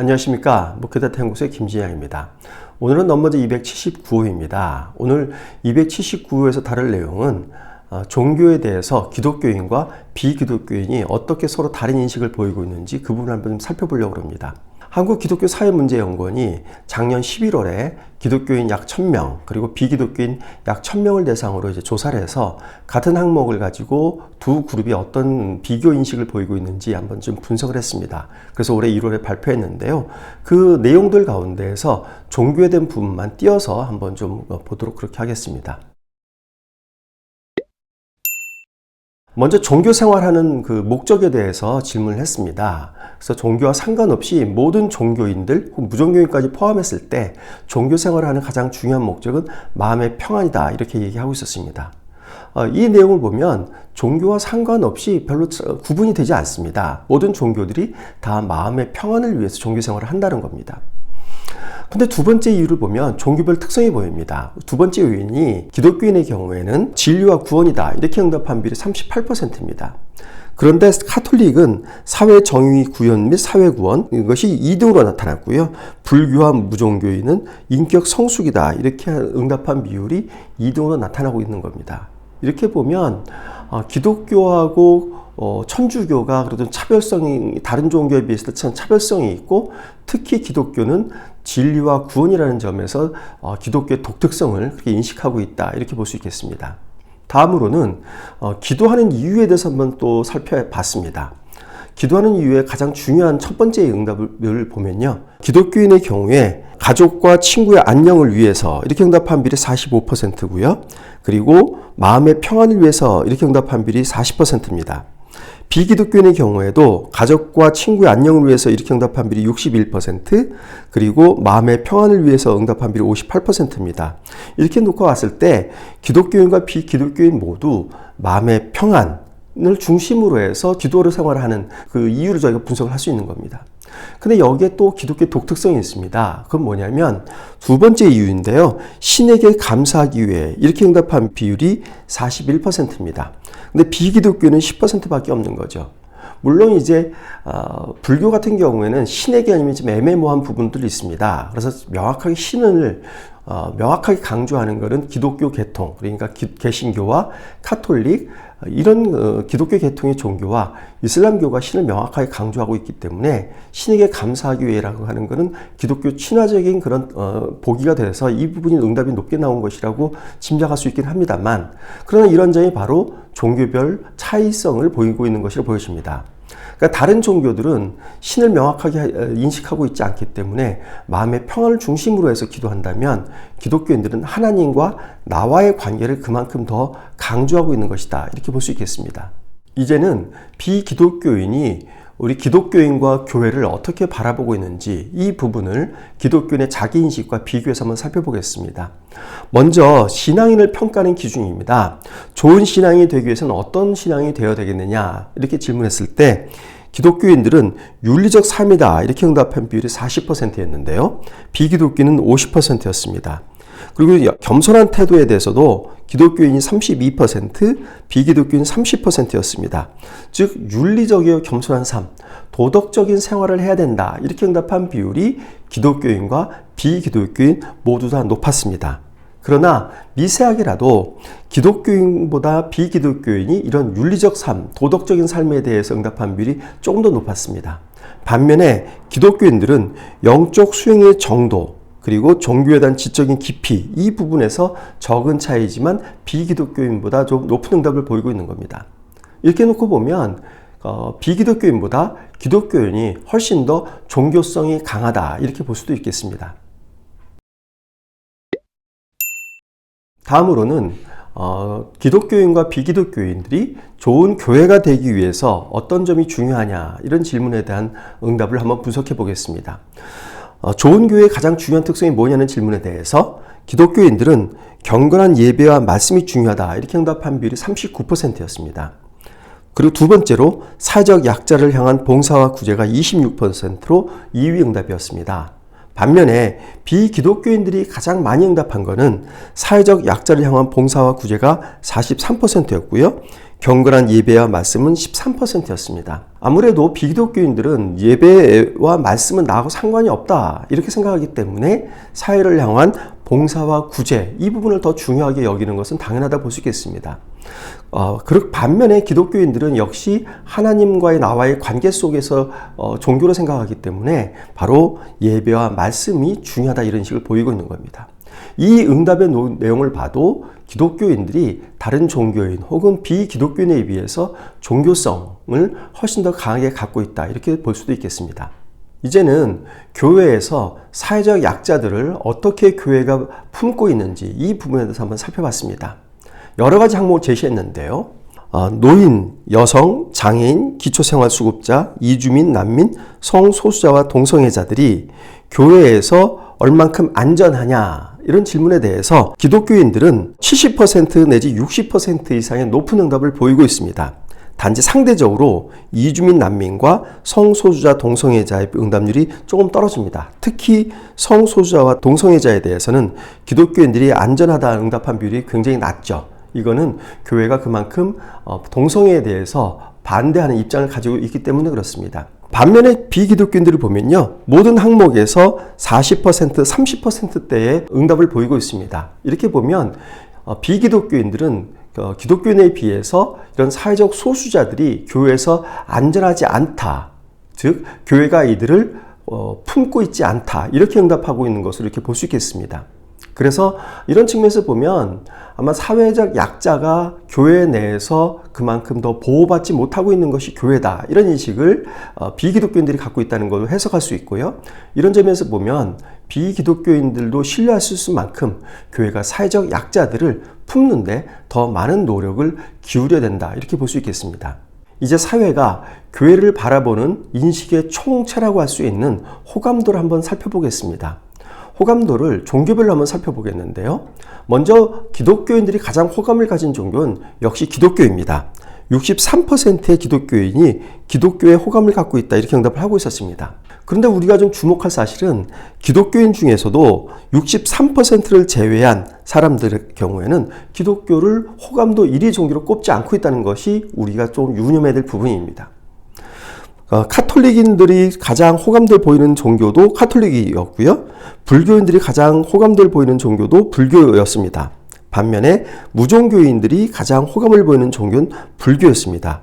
안녕하십니까. 목회자თა 연구소의 김진양입니다. 오늘은 넘버즈 279호입니다. 오늘 279호에서 다룰 내용은 종교에 대해서 기독교인과 비기독교인이 어떻게 서로 다른 인식을 보이고 있는지 그 부분을 한번 살펴보려고 합니다. 한국기독교사회문제연구원이 작년 11월에 기독교인 약 1000명 그리고 비기독교인 약 1000명을 대상으로 조사를 해서 같은 항목을 가지고 두 그룹이 어떤 비교 인식을 보이고 있는지 한번 좀 분석을 했습니다. 그래서 올해 1월에 발표했는데요. 그 내용들 가운데에서 종교에 대한 부분만 띄어서 한번 좀 보도록 그렇게 하겠습니다. 먼저 종교 생활하는 그 목적에 대해서 질문을 했습니다. 그래서 종교와 상관없이 모든 종교인들, 무종교인까지 포함했을 때 종교 생활하는 가장 중요한 목적은 마음의 평안이다. 이렇게 얘기하고 있었습니다. 이 내용을 보면 종교와 상관없이 별로 구분이 되지 않습니다. 모든 종교들이 다 마음의 평안을 위해서 종교 생활을 한다는 겁니다. 근데 두 번째 이유를 보면 종교별 특성이 보입니다. 두 번째 요인이 기독교인의 경우에는 진리와 구원이다. 이렇게 응답한 비율이 38%입니다. 그런데 카톨릭은 사회 정의 구현 및 사회 구원 이것이 2등으로 나타났고요. 불교와 무종교인은 인격 성숙이다. 이렇게 응답한 비율이 2등으로 나타나고 있는 겁니다. 이렇게 보면 기독교하고 천주교가 그래도 차별성이 다른 종교에 비해서 차별성이 있고 특히 기독교는 진리와 구원이라는 점에서 기독교의 독특성을 그렇게 인식하고 있다 이렇게 볼 수 있겠습니다. 다음으로는 기도하는 이유에 대해서 한번 또 살펴봤습니다. 기도하는 이유의 가장 중요한 첫 번째 응답을 보면요. 기독교인의 경우에 가족과 친구의 안녕을 위해서 이렇게 응답한 비율이 45%고요. 그리고 마음의 평안을 위해서 이렇게 응답한 비율이 40%입니다. 비기독교인의 경우에도 가족과 친구의 안녕을 위해서 이렇게 응답한 비율이 61%, 그리고 마음의 평안을 위해서 응답한 비율이 58%입니다. 이렇게 놓고 봤을 때 기독교인과 비기독교인 모두 마음의 평안을 중심으로 해서 기도를 생활하는 그 이유를 저희가 분석을 할 수 있는 겁니다. 근데 여기에 또 기독교의 독특성이 있습니다. 그건 뭐냐면 두 번째 이유인데요. 신에게 감사하기 위해 이렇게 응답한 비율이 41%입니다. 근데 비기독교는 10%밖에 없는 거죠. 물론 이제 불교 같은 경우에는 신의 개념이 좀 애매모호한 부분들이 있습니다. 그래서 명확하게 신을 명확하게 강조하는 것은 기독교 계통, 그러니까 개신교와 카톨릭 이런 기독교 계통의 종교와 이슬람교가 신을 명확하게 강조하고 있기 때문에 신에게 감사하기 위해라고 하는 것은 기독교 친화적인 그런 보기가 돼서 이 부분이 응답이 높게 나온 것이라고 짐작할 수 있긴 합니다만, 그러나 이런 점이 바로 종교별 차이성을 보이고 있는 것으로 보여집니다. 그러니까 다른 종교들은 신을 명확하게 인식하고 있지 않기 때문에 마음의 평안을 중심으로 해서 기도한다면 기독교인들은 하나님과 나와의 관계를 그만큼 더 강조하고 있는 것이다. 이렇게 볼 수 있겠습니다. 이제는 비기독교인이 우리 기독교인과 교회를 어떻게 바라보고 있는지 이 부분을 기독교인의 자기인식과 비교해서 한번 살펴보겠습니다. 먼저 신앙인을 평가하는 기준입니다. 좋은 신앙이 되기 위해서는 어떤 신앙이 되어야 되겠느냐 이렇게 질문했을 때 기독교인들은 윤리적 삶이다 이렇게 응답한 비율이 40%였는데요. 비기독교인은 50%였습니다. 그리고 겸손한 태도에 대해서도 기독교인이 32%, 비기독교인 30%였습니다. 즉 윤리적이고 겸손한 삶, 도덕적인 생활을 해야 된다 이렇게 응답한 비율이 기독교인과 비기독교인 모두 다 높았습니다. 그러나 미세하게라도 기독교인보다 비기독교인이 이런 윤리적 삶, 도덕적인 삶에 대해서 응답한 비율이 조금 더 높았습니다. 반면에 기독교인들은 영적 수행의 정도, 그리고 종교에 대한 지적인 깊이 이 부분에서 적은 차이지만 비기독교인보다 좀 높은 응답을 보이고 있는 겁니다. 이렇게 놓고 보면 비기독교인보다 기독교인이 훨씬 더 종교성이 강하다 이렇게 볼 수도 있겠습니다. 다음으로는 기독교인과 비기독교인들이 좋은 교회가 되기 위해서 어떤 점이 중요하냐 이런 질문에 대한 응답을 한번 분석해 보겠습니다. 좋은 교회의 가장 중요한 특성이 뭐냐는 질문에 대해서 기독교인들은 경건한 예배와 말씀이 중요하다 이렇게 응답한 비율이 39%였습니다. 그리고 두 번째로 사회적 약자를 향한 봉사와 구제가 26%로 2위 응답이었습니다. 반면에 비기독교인들이 가장 많이 응답한 것은 사회적 약자를 향한 봉사와 구제가 43%였고요. 경건한 예배와 말씀은 13%였습니다. 아무래도 비기독교인들은 예배와 말씀은 나하고 상관이 없다 이렇게 생각하기 때문에 사회를 향한 봉사와 구제 이 부분을 더 중요하게 여기는 것은 당연하다 볼 수 있겠습니다. 반면에 기독교인들은 역시 하나님과의 나와의 관계 속에서 종교로 생각하기 때문에 바로 예배와 말씀이 중요하다 이런 식을 보이고 있는 겁니다. 이 응답의 내용을 봐도 기독교인들이 다른 종교인 혹은 비기독교인에 비해서 종교성을 훨씬 더 강하게 갖고 있다 이렇게 볼 수도 있겠습니다. 이제는 교회에서 사회적 약자들을 어떻게 교회가 품고 있는지 이 부분에 대해서 한번 살펴봤습니다. 여러 가지 항목을 제시했는데요. 노인, 여성, 장애인, 기초생활수급자, 이주민, 난민, 성소수자와 동성애자들이 교회에서 얼만큼 안전하냐 이런 질문에 대해서 기독교인들은 70% 내지 60% 이상의 높은 응답을 보이고 있습니다. 단지 상대적으로 이주민 난민과 성소수자 동성애자의 응답률이 조금 떨어집니다. 특히 성소수자와 동성애자에 대해서는 기독교인들이 안전하다 응답한 비율이 굉장히 낮죠. 이거는 교회가 그만큼 동성애에 대해서 반대하는 입장을 가지고 있기 때문에 그렇습니다. 반면에 비기독교인들을 보면요. 모든 항목에서 40%, 30%대의 응답을 보이고 있습니다. 이렇게 보면 비기독교인들은 기독교인에 비해서 이런 사회적 소수자들이 교회에서 안전하지 않다. 즉 교회가 이들을 품고 있지 않다. 이렇게 응답하고 있는 것을 이렇게 볼 수 있겠습니다. 그래서 이런 측면에서 보면 아마 사회적 약자가 교회 내에서 그만큼 더 보호받지 못하고 있는 것이 교회다. 이런 인식을 비기독교인들이 갖고 있다는 것을 해석할 수 있고요. 이런 점에서 보면 비기독교인들도 신뢰할 수 있을 만큼 교회가 사회적 약자들을 품는데 더 많은 노력을 기울여야 된다. 이렇게 볼 수 있겠습니다. 이제 사회가 교회를 바라보는 인식의 총체라고 할 수 있는 호감도를 한번 살펴보겠습니다. 호감도를 종교별로 한번 살펴보겠는데요. 먼저 기독교인들이 가장 호감을 가진 종교는 역시 기독교입니다. 63%의 기독교인이 기독교에 호감을 갖고 있다 이렇게 응답을 하고 있었습니다. 그런데 우리가 좀 주목할 사실은 기독교인 중에서도 63%를 제외한 사람들의 경우에는 기독교를 호감도 1위 종교로 꼽지 않고 있다는 것이 우리가 좀 유념해야 될 부분입니다. 카톨릭인들이 가장 호감도를 보이는 종교도 카톨릭이었고요. 불교인들이 가장 호감도를 보이는 종교도 불교였습니다. 반면에 무종교인들이 가장 호감을 보이는 종교는 불교였습니다.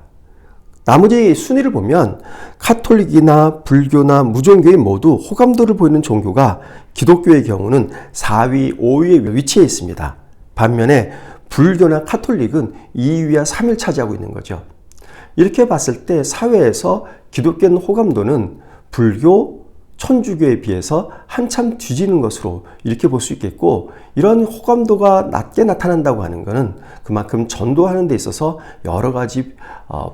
나머지 순위를 보면 카톨릭이나 불교나 무종교인 모두 호감도를 보이는 종교가 기독교의 경우는 4위, 5위에 위치해 있습니다. 반면에 불교나 카톨릭은 2위와 3위를 차지하고 있는 거죠. 이렇게 봤을 때 사회에서 기독교인 호감도는 불교, 천주교에 비해서 한참 뒤지는 것으로 이렇게 볼 수 있겠고, 이런 호감도가 낮게 나타난다고 하는 것은 그만큼 전도하는 데 있어서 여러 가지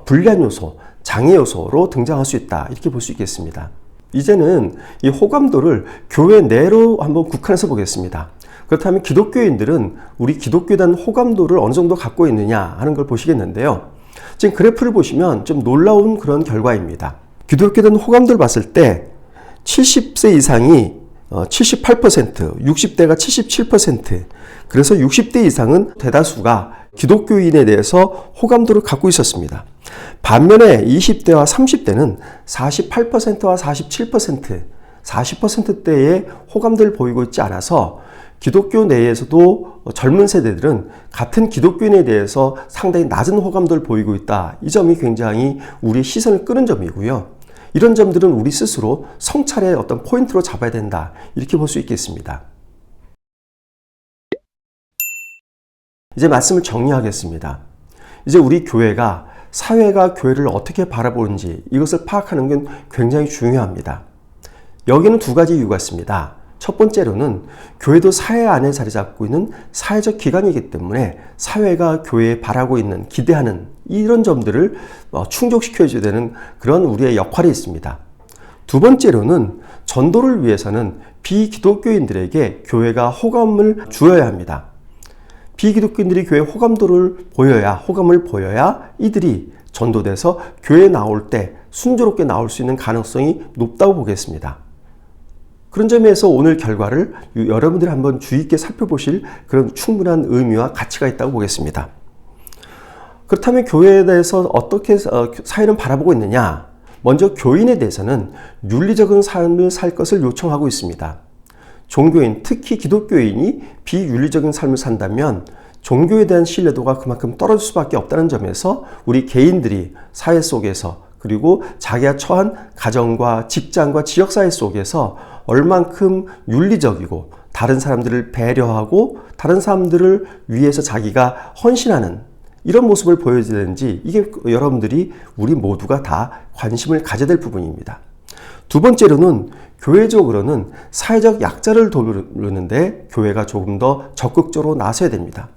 불리한 요소, 장애 요소로 등장할 수 있다 이렇게 볼 수 있겠습니다. 이제는 이 호감도를 교회 내로 한번 국한해서 보겠습니다. 그렇다면 기독교인들은 우리 기독교단 호감도를 어느 정도 갖고 있느냐 하는 걸 보시겠는데요. 지금 그래프를 보시면 좀 놀라운 그런 결과입니다. 기독교단 호감도를 봤을 때 70세 이상이 78%, 60대가 77%, 그래서 60대 이상은 대다수가 기독교인에 대해서 호감도를 갖고 있었습니다. 반면에 20대와 30대는 48%와 47%, 40%대의 호감도를 보이고 있지 않아서 기독교 내에서도 젊은 세대들은 같은 기독교인에 대해서 상당히 낮은 호감도를 보이고 있다. 이 점이 굉장히 우리의 시선을 끄는 점이고요. 이런 점들은 우리 스스로 성찰의 어떤 포인트로 잡아야 된다. 이렇게 볼 수 있겠습니다. 이제 말씀을 정리하겠습니다. 이제 우리 교회가, 사회가 교회를 어떻게 바라보는지 이것을 파악하는 건 굉장히 중요합니다. 여기는 두 가지 이유가 있습니다. 첫 번째로는 교회도 사회 안에 자리 잡고 있는 사회적 기관이기 때문에 사회가 교회에 바라고 있는, 기대하는 이런 점들을 충족시켜줘야 되는 그런 우리의 역할이 있습니다. 두 번째로는 전도를 위해서는 비기독교인들에게 교회가 호감을 주어야 합니다. 비기독교인들이 교회 호감도를 보여야, 호감을 보여야 이들이 전도돼서 교회에 나올 때 순조롭게 나올 수 있는 가능성이 높다고 보겠습니다. 그런 점에서 오늘 결과를 여러분들이 한번 주의 있게 살펴보실 그런 충분한 의미와 가치가 있다고 보겠습니다. 그렇다면 교회에 대해서 어떻게 사회는 바라보고 있느냐? 먼저 교인에 대해서는 윤리적인 삶을 살 것을 요청하고 있습니다. 종교인, 특히 기독교인이 비윤리적인 삶을 산다면 종교에 대한 신뢰도가 그만큼 떨어질 수밖에 없다는 점에서 우리 개인들이 사회 속에서 그리고 자기가 처한 가정과 직장과 지역사회 속에서 얼만큼 윤리적이고 다른 사람들을 배려하고 다른 사람들을 위해서 자기가 헌신하는 이런 모습을 보여줘야 되는지 이게 여러분들이 우리 모두가 다 관심을 가져야 될 부분입니다. 두 번째로는 교회적으로는 사회적 약자를 도우는데 교회가 조금 더 적극적으로 나서야 됩니다.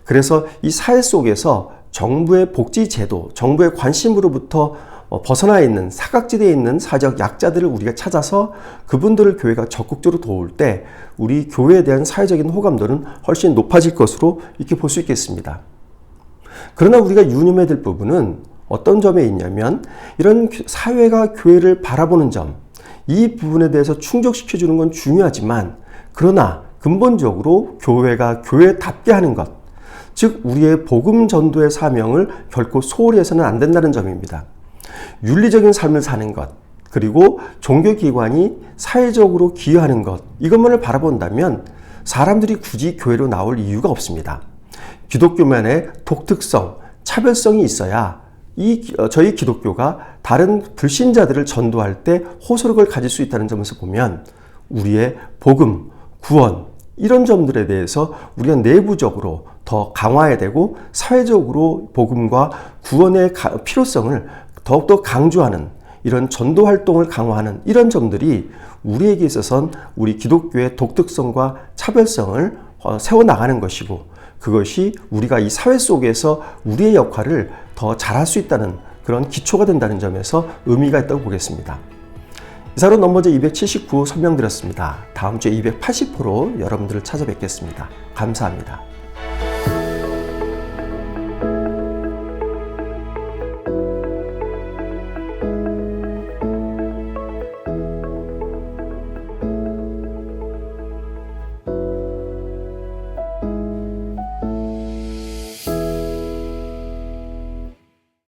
그래서 이 사회 속에서 정부의 복지제도, 정부의 관심으로부터 벗어나 있는 사각지대에 있는 사회적 약자들을 우리가 찾아서 그분들을 교회가 적극적으로 도울 때 우리 교회에 대한 사회적인 호감도는 훨씬 높아질 것으로 이렇게 볼 수 있겠습니다. 그러나 우리가 유념해야 될 부분은 어떤 점에 있냐면 이런 사회가 교회를 바라보는 점, 이 부분에 대해서 충족시켜주는 건 중요하지만 그러나 근본적으로 교회가 교회답게 하는 것, 즉 우리의 복음 전도의 사명을 결코 소홀히 해서는 안 된다는 점입니다. 윤리적인 삶을 사는 것, 그리고 종교기관이 사회적으로 기여하는 것, 이것만을 바라본다면 사람들이 굳이 교회로 나올 이유가 없습니다. 기독교만의 독특성, 차별성이 있어야 저희 기독교가 다른 불신자들을 전도할 때 호소력을 가질 수 있다는 점에서 보면 우리의 복음, 구원 이런 점들에 대해서 우리가 내부적으로 더 강화해야 되고 사회적으로 복음과 구원의 필요성을 더욱더 강조하는 이런 전도 활동을 강화하는 이런 점들이 우리에게 있어서는 우리 기독교의 독특성과 차별성을 세워나가는 것이고 그것이 우리가 이 사회 속에서 우리의 역할을 더 잘할 수 있다는 그런 기초가 된다는 점에서 의미가 있다고 보겠습니다. 이사로 넘버제 279호 설명드렸습니다. 다음 주에 280호로 여러분들을 찾아뵙겠습니다. 감사합니다.